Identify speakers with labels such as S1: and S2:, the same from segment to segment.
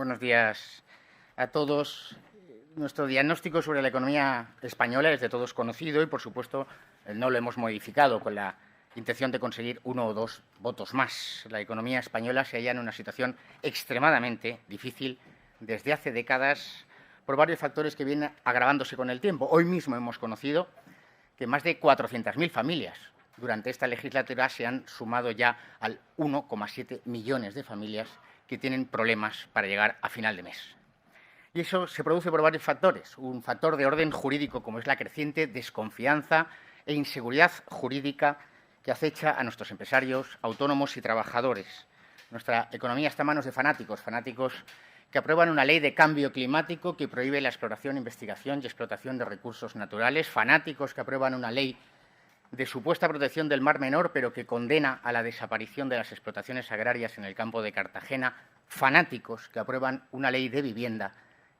S1: Buenos días a todos. Nuestro diagnóstico sobre la economía española es de todos conocido y, por supuesto, no lo hemos modificado con la intención de conseguir 1 o 2 votos más. La economía española se halla en una situación extremadamente difícil desde hace décadas por varios factores que vienen agravándose con el tiempo. Hoy mismo hemos conocido que más de 400.000 familias durante esta legislatura se han sumado ya al 1,7 millones de familias que tienen problemas para llegar a final de mes. Y eso se produce por varios factores. Un factor de orden jurídico, como es la creciente desconfianza e inseguridad jurídica que acecha a nuestros empresarios, autónomos y trabajadores. Nuestra economía está en manos de fanáticos que aprueban una ley de cambio climático que prohíbe la exploración, investigación y explotación de recursos naturales, fanáticos que aprueban una ley de supuesta protección del Mar Menor, pero que condena a la desaparición de las explotaciones agrarias en el campo de Cartagena, fanáticos que aprueban una ley de vivienda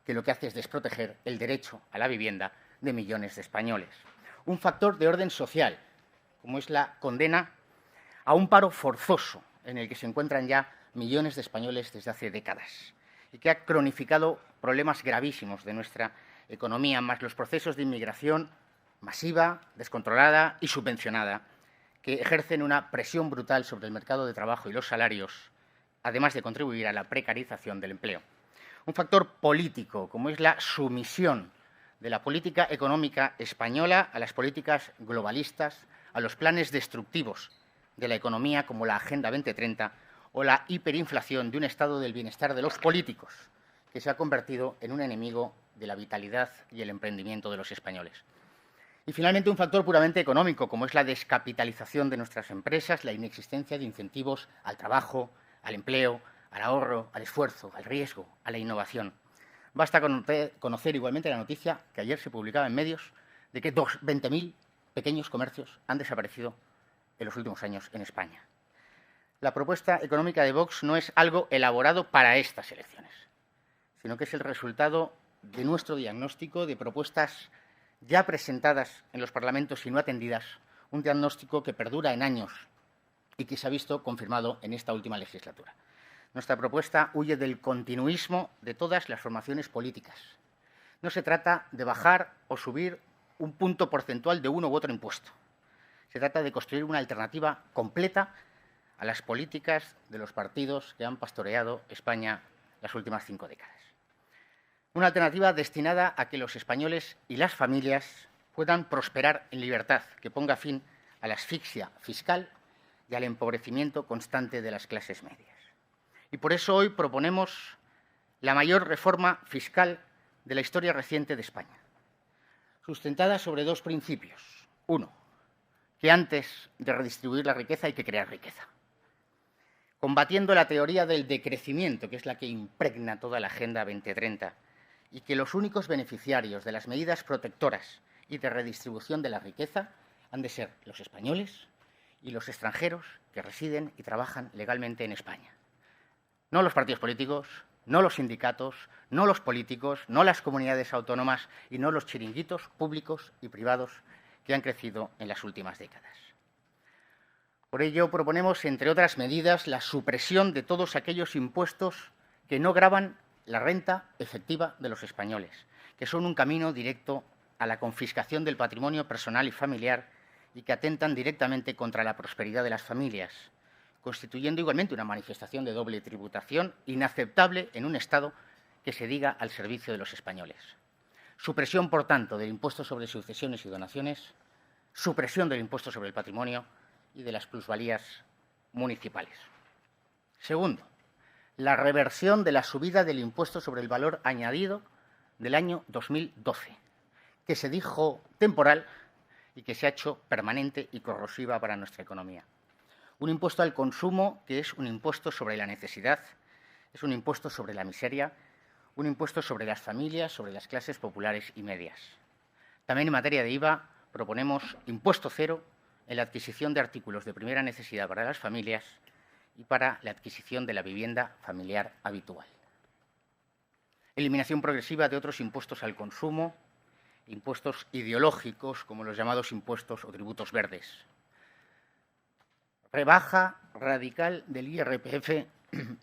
S1: que lo que hace es desproteger el derecho a la vivienda de millones de españoles. Un factor de orden social, como es la condena a un paro forzoso en el que se encuentran ya millones de españoles desde hace décadas y que ha cronificado problemas gravísimos de nuestra economía, más los procesos de inmigración masiva, descontrolada y subvencionada, que ejercen una presión brutal sobre el mercado de trabajo y los salarios, además de contribuir a la precarización del empleo. Un factor político, como es la sumisión de la política económica española a las políticas globalistas, a los planes destructivos de la economía como la Agenda 2030 o la hiperinflación de un estado del bienestar de los políticos, que se ha convertido en un enemigo de la vitalidad y el emprendimiento de los españoles. Y, finalmente, un factor puramente económico, como es la descapitalización de nuestras empresas, la inexistencia de incentivos al trabajo, al empleo, al ahorro, al esfuerzo, al riesgo, a la innovación. Basta conocer igualmente la noticia que ayer se publicaba en medios de que 20.000 pequeños comercios han desaparecido en los últimos años en España. La propuesta económica de Vox no es algo elaborado para estas elecciones, sino que es el resultado de nuestro diagnóstico, de propuestas ya presentadas en los parlamentos y no atendidas, un diagnóstico que perdura en años y que se ha visto confirmado en esta última legislatura. Nuestra propuesta huye del continuismo de todas las formaciones políticas. No se trata de bajar o subir un punto porcentual de uno u otro impuesto. Se trata de construir una alternativa completa a las políticas de los partidos que han pastoreado España las últimas 5 décadas. Una alternativa destinada a que los españoles y las familias puedan prosperar en libertad, que ponga fin a la asfixia fiscal y al empobrecimiento constante de las clases medias. Y por eso hoy proponemos la mayor reforma fiscal de la historia reciente de España, sustentada sobre 2 principios. Uno, que antes de redistribuir la riqueza hay que crear riqueza, combatiendo la teoría del decrecimiento, que es la que impregna toda la Agenda 2030, y que los únicos beneficiarios de las medidas protectoras y de redistribución de la riqueza han de ser los españoles y los extranjeros que residen y trabajan legalmente en España. No los partidos políticos, no los sindicatos, no los políticos, no las comunidades autónomas y no los chiringuitos públicos y privados que han crecido en las últimas décadas. Por ello, proponemos, entre otras medidas, la supresión de todos aquellos impuestos que no gravan la renta efectiva de los españoles, que son un camino directo a la confiscación del patrimonio personal y familiar y que atentan directamente contra la prosperidad de las familias, constituyendo igualmente una manifestación de doble tributación inaceptable en un Estado que se diga al servicio de los españoles. Supresión, por tanto, del impuesto sobre sucesiones y donaciones, supresión del impuesto sobre el patrimonio y de las plusvalías municipales. Segundo, la reversión de la subida del impuesto sobre el valor añadido del año 2012, que se dijo temporal y que se ha hecho permanente y corrosiva para nuestra economía. Un impuesto al consumo que es un impuesto sobre la necesidad, es un impuesto sobre la miseria, un impuesto sobre las familias, sobre las clases populares y medias. También en materia de IVA proponemos impuesto cero en la adquisición de artículos de primera necesidad para las familias y para la adquisición de la vivienda familiar habitual. Eliminación progresiva de otros impuestos al consumo, impuestos ideológicos como los llamados impuestos o tributos verdes. Rebaja radical del IRPF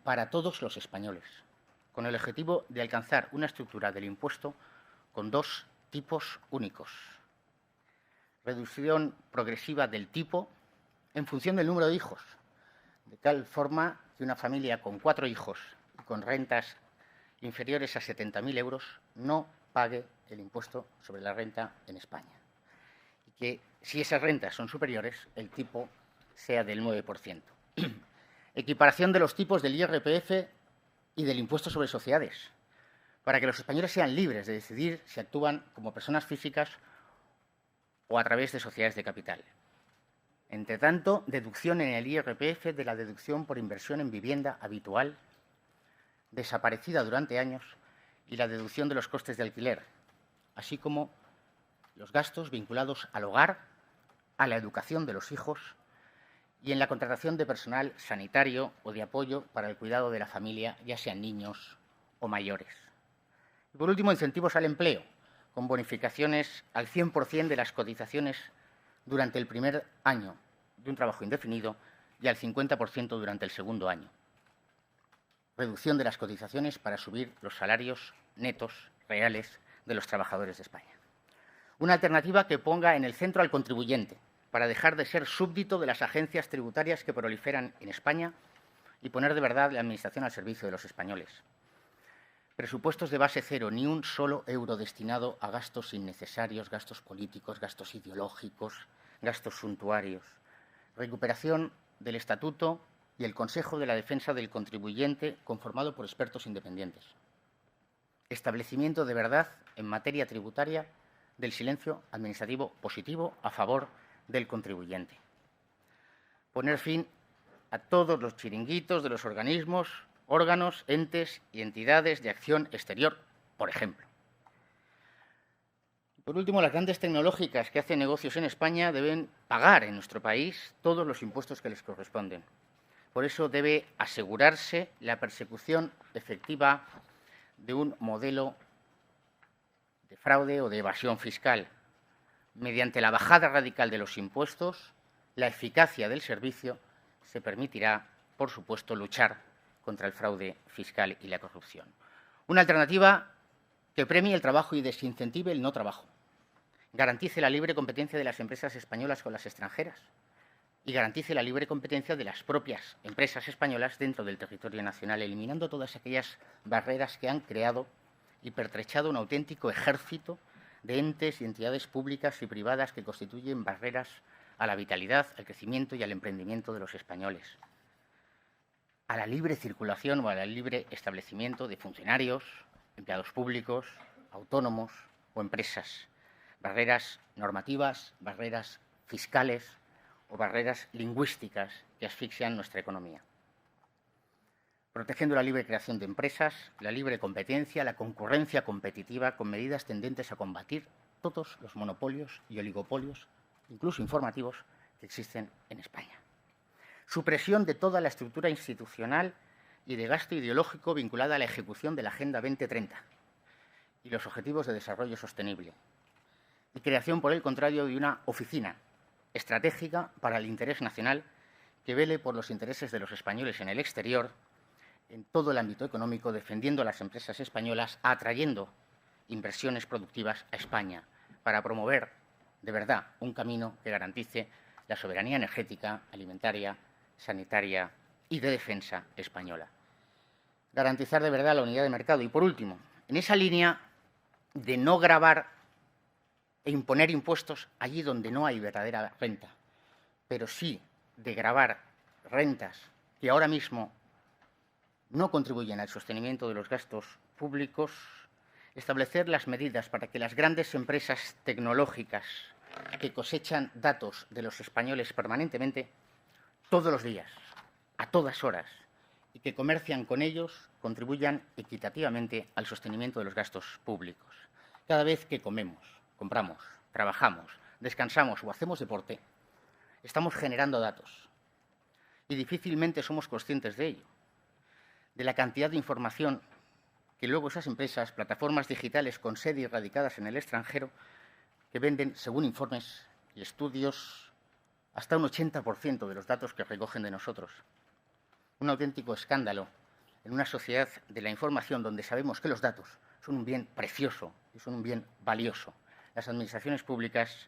S1: para todos los españoles. con el objetivo de alcanzar una estructura del impuesto con dos tipos únicos. Reducción progresiva del tipo en función del número de hijos, de tal forma que una familia con 4 hijos y con rentas inferiores a 70.000 euros no pague el impuesto sobre la renta en España. Y que si esas rentas son superiores, el tipo sea del 9%. Equiparación de los tipos del IRPF y del impuesto sobre sociedades, para que los españoles sean libres de decidir si actúan como personas físicas o a través de sociedades de capital. Entre tanto, deducción en el IRPF de la deducción por inversión en vivienda habitual, desaparecida durante años, y la deducción de los costes de alquiler, así como los gastos vinculados al hogar, a la educación de los hijos y en la contratación de personal sanitario o de apoyo para el cuidado de la familia, ya sean niños o mayores. Y por último, incentivos al empleo, con bonificaciones al 100% de las cotizaciones durante el primer año de un trabajo indefinido y al 50% durante el segundo año. Reducción de las cotizaciones para subir los salarios netos reales de los trabajadores de España. Una alternativa que ponga en el centro al contribuyente, para dejar de ser súbdito de las agencias tributarias que proliferan en España y poner de verdad la Administración al servicio de los españoles. Presupuestos de base cero, ni un solo euro destinado a gastos innecesarios, gastos políticos, gastos ideológicos, gastos suntuarios. Recuperación del Estatuto y el Consejo de la Defensa del Contribuyente, conformado por expertos independientes. Establecimiento de verdad en materia tributaria del silencio administrativo positivo a favor del contribuyente. Poner fin a todos los chiringuitos de los organismos, órganos, entes y entidades de acción exterior, por ejemplo. Por último, las grandes tecnológicas que hacen negocios en España deben pagar en nuestro país todos los impuestos que les corresponden. Por eso debe asegurarse la persecución efectiva de un modelo de fraude o de evasión fiscal. Mediante la bajada radical de los impuestos, la eficacia del servicio se permitirá, por supuesto, luchar contra el fraude fiscal y la corrupción. Una alternativa que premie el trabajo y desincentive el no trabajo. Garantice la libre competencia de las empresas españolas con las extranjeras y garantice la libre competencia de las propias empresas españolas dentro del territorio nacional, eliminando todas aquellas barreras que han creado y pertrechado un auténtico ejército de entes y entidades públicas y privadas que constituyen barreras a la vitalidad, al crecimiento y al emprendimiento de los españoles, a la libre circulación o al libre establecimiento de funcionarios, empleados públicos, autónomos o empresas, barreras normativas, barreras fiscales o barreras lingüísticas que asfixian nuestra economía. Protegiendo la libre creación de empresas, la libre competencia, la concurrencia competitiva, con medidas tendentes a combatir todos los monopolios y oligopolios, incluso informativos, que existen en España. Supresión de toda la estructura institucional y de gasto ideológico vinculada a la ejecución de la Agenda 2030 y los Objetivos de Desarrollo Sostenible. Y creación, por el contrario, de una oficina estratégica para el interés nacional que vele por los intereses de los españoles en el exterior, en todo el ámbito económico, defendiendo a las empresas españolas, atrayendo inversiones productivas a España para promover de verdad un camino que garantice la soberanía energética, alimentaria, sanitaria y de defensa española. Garantizar de verdad la unidad de mercado. Y por último, en esa línea de no gravar e imponer impuestos allí donde no hay verdadera renta, pero sí de gravar rentas que ahora mismo no contribuyen al sostenimiento de los gastos públicos, establecer las medidas para que las grandes empresas tecnológicas que cosechan datos de los españoles permanentemente, todos los días, a todas horas, y que comercian con ellos, contribuyan equitativamente al sostenimiento de los gastos públicos. Cada vez que comemos, compramos, trabajamos, descansamos o hacemos deporte, estamos generando datos y difícilmente somos conscientes de ello, de la cantidad de información que luego esas empresas, plataformas digitales con sede y radicadas en el extranjero, que venden, según informes y estudios, hasta un 80% de los datos que recogen de nosotros. Un auténtico escándalo en una sociedad de la información donde sabemos que los datos son un bien precioso y son un bien valioso. Las administraciones públicas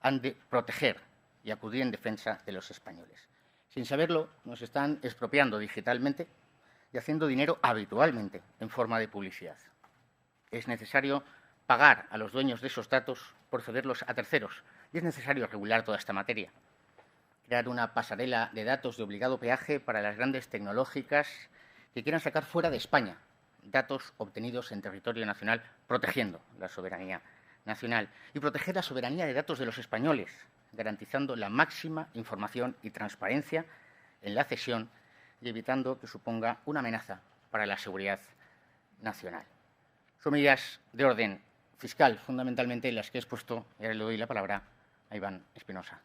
S1: han de proteger y acudir en defensa de los españoles. Sin saberlo, nos están expropiando digitalmente y haciendo dinero habitualmente en forma de publicidad. Es necesario pagar a los dueños de esos datos por cederlos a terceros y es necesario regular toda esta materia. Crear una pasarela de datos de obligado peaje para las grandes tecnológicas que quieran sacar fuera de España datos obtenidos en territorio nacional, protegiendo la soberanía nacional y proteger la soberanía de datos de los españoles, garantizando la máxima información y transparencia en la cesión y evitando que suponga una amenaza para la seguridad nacional. Son medidas de orden fiscal, fundamentalmente las que he expuesto, y ahora le doy la palabra a Iván Espinosa.